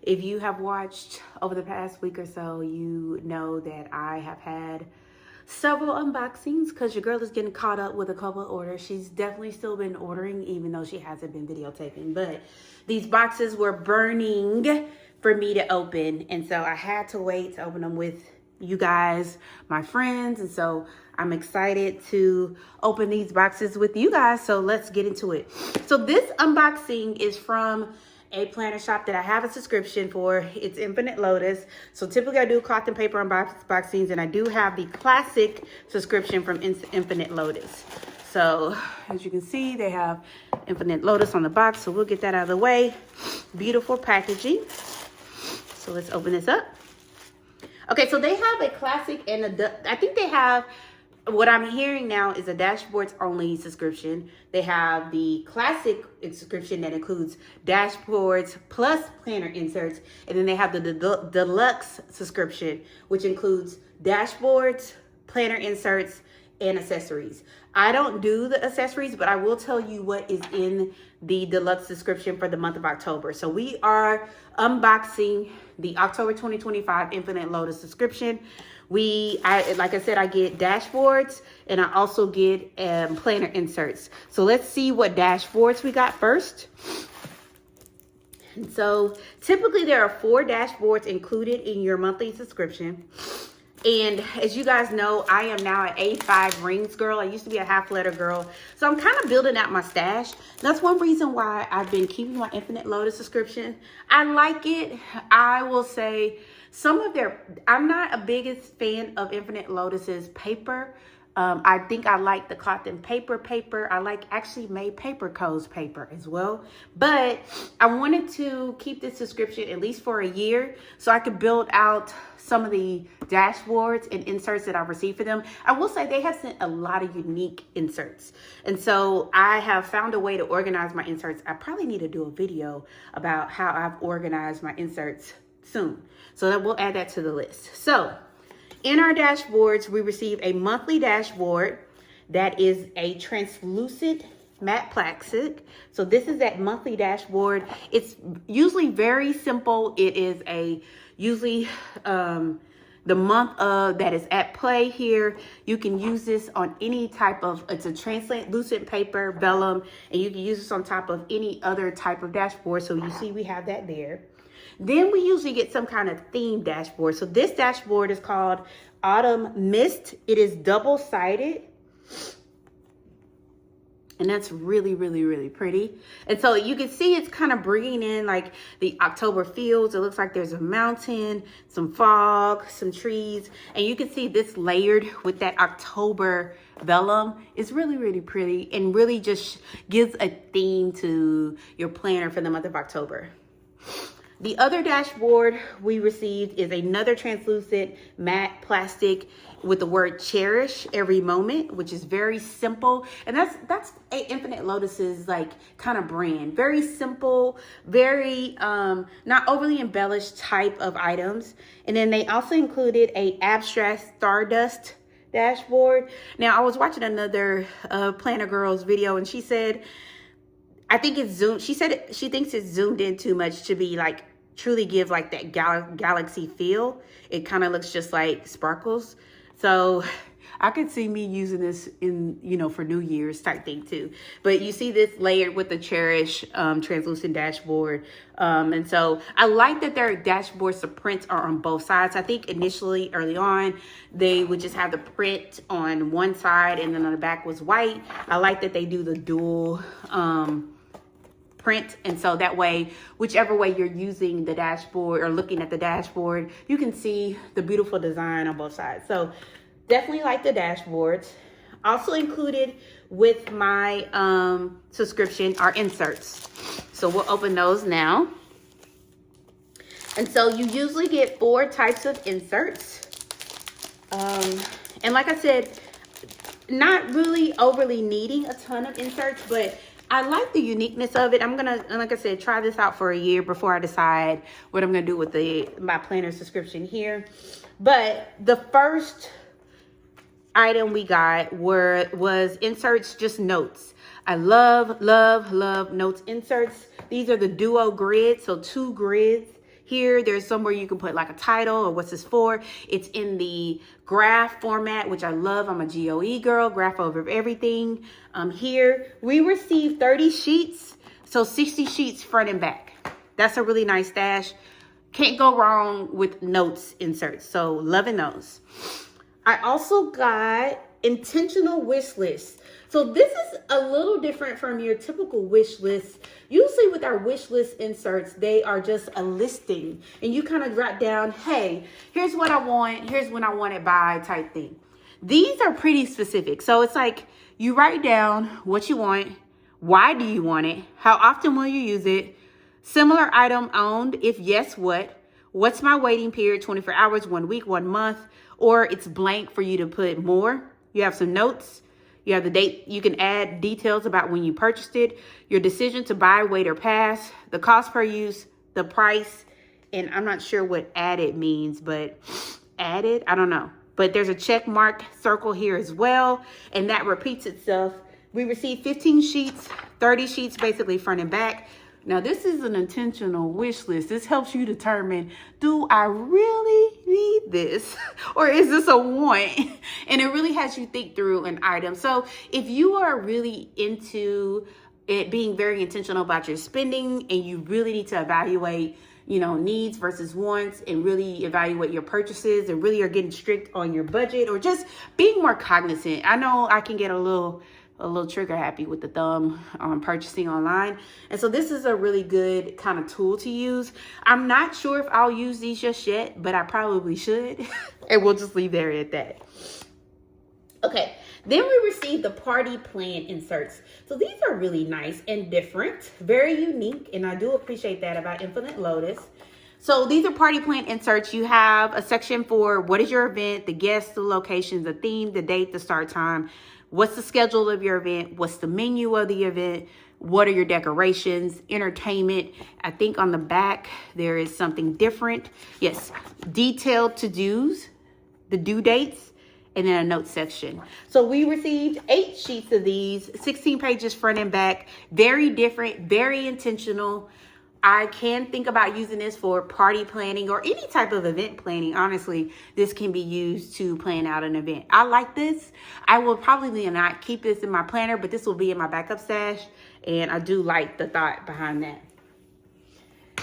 If you have watched over the past week or so, you know that I have had several unboxings because your girl is getting caught up with a couple of orders. She's definitely still been ordering even though she hasn't been videotaping, but these boxes were burning for me to open, and so I had to wait to open them with you guys, my friends. And so I'm excited to open these boxes with you guys, so let's get into it. So this unboxing is from a planner shop that I have a subscription for. It's 8Lotus. So typically I do cloth and paper unboxings, and I do have the classic subscription from 8Lotus. So as you can see, they have 8Lotus on the box, so we'll get that out of the way. Beautiful packaging. So let's open this up. Okay, so they have a classic and I think they have, what I'm hearing now is a dashboards only subscription. They have the classic subscription that includes dashboards plus planner inserts. And then they have the deluxe subscription, which includes dashboards, planner inserts, and accessories. I don't do the accessories, but I will tell you what is in the deluxe subscription for the month of October. So we are unboxing the October 2025 8Lotus subscription. Like I said, I get dashboards and I also get planner inserts. So let's see what dashboards we got first. And so typically there are 4 dashboards included in your monthly subscription. And as you guys know, I am now an A5 rings girl. I used to be a half letter girl. So I'm kind of building out my stash. That's one reason why I've been keeping my 8Lotus subscription. I like it. I will say I'm not a biggest fan of 8Lotus's paper. I think I like the cloth and paper. I like actually Made Paper Co.'s paper as well. But I wanted to keep this subscription at least for a year so I could build out some of the dashboards and inserts that I've received for them. I will say they have sent a lot of unique inserts. And so I have found a way to organize my inserts. I probably need to do a video about how I've organized my inserts soon. So that we'll add that to the list. So in our dashboards, we receive a monthly dashboard that is a translucent matte plastic. So this is that monthly dashboard. It's usually very simple. It is usually the month of that is at play here. You can use this on any type of, it's a translucent paper, vellum, and you can use this on top of any other type of dashboard. So you see we have that there. Then we usually get some kind of theme dashboard. So this dashboard is called Autumn Mist. It is double-sided. And that's really, really, really pretty. And so you can see it's kind of bringing in like the October feels. It looks like there's a mountain, some fog, some trees. And you can see this layered with that October vellum. It's really, really pretty and really just gives a theme to your planner for the month of October. The other dashboard we received is another translucent matte plastic with the word cherish every moment, which is very simple. And that's 8Lotus's like kind of brand. Very simple, very not overly embellished type of items. And then they also included a abstract stardust dashboard. Now I was watching another Planner Girls video, and she said, I think it's zoomed. She said she thinks it's zoomed in too much to be like truly give like that galaxy feel. It kind of looks just like sparkles. So I could see me using this in, for New Year's type thing too. But you see this layered with the Cherish translucent dashboard. And so I like that their dashboards, the prints are on both sides. I think initially early on, they would just have the print on one side and then on the back was white. I like that they do the dual print, and so that way whichever way you're using the dashboard or looking at the dashboard, you can see the beautiful design on both sides. So definitely like the dashboards. Also included with my subscription are inserts, so we'll open those now. And so you usually get 4 types of inserts, and like I said, not really overly needing a ton of inserts, but I like the uniqueness of it. I'm gonna, like I said, try this out for a year before I decide what I'm gonna do with my planner subscription here. But the first item we got was inserts, just notes. I love notes inserts. These are the duo grids, so 2 grids Here, there's somewhere you can put like a title or what's this for. It's in the graph format, which I love. I'm a GOE girl, graph over everything. Here, we received 30 sheets, so 60 sheets front and back. That's a really nice stash. Can't go wrong with notes inserts, so loving those. I also got intentional wish lists. So this is a little different from your typical wish list. Usually with our wish list inserts, they are just a listing and you kind of jot down, hey, here's what I want, here's when I want it by type thing. These are pretty specific. So it's like you write down what you want, why do you want it, how often will you use it, similar item owned, if yes, what's my waiting period, 24 hours, 1 week, 1 month, or it's blank for you to put more. You have some notes. You have the date. You can add details about when you purchased it, your decision to buy, wait, or pass, the cost per use, the price, and I'm not sure what added means, but added, I don't know. But there's a check mark circle here as well, and that repeats itself. We received 15 sheets, 30 sheets, basically front and back. Now, this is an intentional wish list. This helps you determine, do I really need this? Or is this a want? And it really has you think through an item. So if you are really into it being very intentional about your spending and you really need to evaluate, needs versus wants and really evaluate your purchases and really are getting strict on your budget or just being more cognizant. I know I can get a little trigger happy with the thumb on purchasing online. And so this is a really good kind of tool to use. I'm not sure if I'll use these just yet, but I probably should. And we'll just leave there at that. Okay, then we received the party plan inserts. So these are really nice and different, very unique. And I do appreciate that about 8Lotus. So these are party plan inserts. You have a section for what is your event, the guests, the locations, the theme, the date, the start time. What's the schedule of your event? What's the menu of the event? What are your decorations? Entertainment. I think on the back, there is something different. Yes, detailed to-dos, the due dates, and then a note section. So we received 8 sheets of these, 16 pages front and back, very different, very intentional. I can think about using this for party planning or any type of event planning. Honestly, this can be used to plan out an event. I like this. I will probably not keep this in my planner, but this will be in my backup stash. And I do like the thought behind that.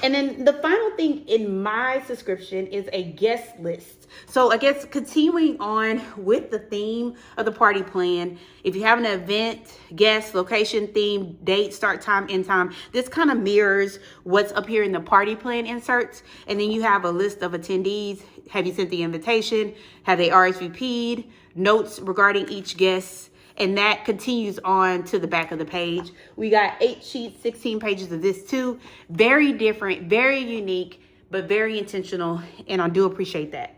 And then the final thing in my subscription is a guest list. So I guess continuing on with the theme of the party plan, if you have an event, guest, location, theme, date, start time, end time, this kind of mirrors what's up here in the party plan inserts. And then you have a list of attendees. Have you sent the invitation? Have they RSVP'd? Notes regarding each guest. And that continues on to the back of the page. We got 8 sheets, 16 pages of this too. Very different, very unique, but very intentional. And I do appreciate that.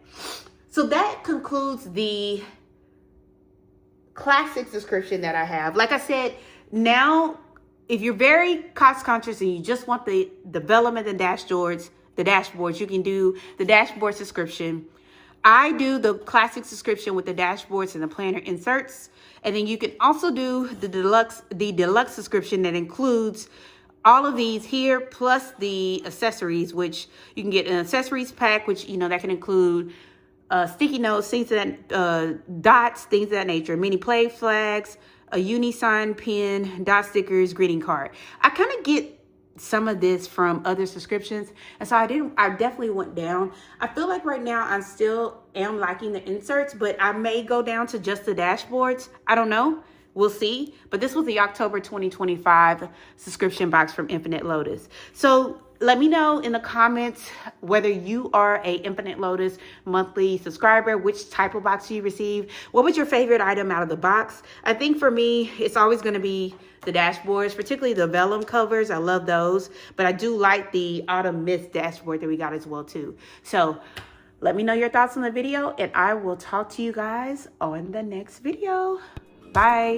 So that concludes the classic subscription that I have. Like I said, now, if you're very cost conscious and you just want the development of the dashboards, you can do the dashboard subscription. I do the classic subscription with the dashboards and the planner inserts. And then you can also do the deluxe subscription that includes all of these here, plus the accessories, which you can get an accessories pack, which, that can include sticky notes, things of that, dots, things of that nature, mini play flags, a uni-sign pin, dot stickers, greeting card. I kind of get some of this from other subscriptions, and so I definitely went down. I feel like right now I still am liking the inserts, but I may go down to just the dashboards. I don't know, we'll see. But this was the October 2025 subscription box from 8Lotus. So let me know in the comments whether you are a 8Lotus monthly subscriber, which type of box you received. What was your favorite item out of the box? I think for me, it's always going to be the dashboards, particularly the vellum covers. I love those, but I do like the Autumn Mist dashboard that we got as well too. So let me know your thoughts on the video, and I will talk to you guys on the next video. Bye.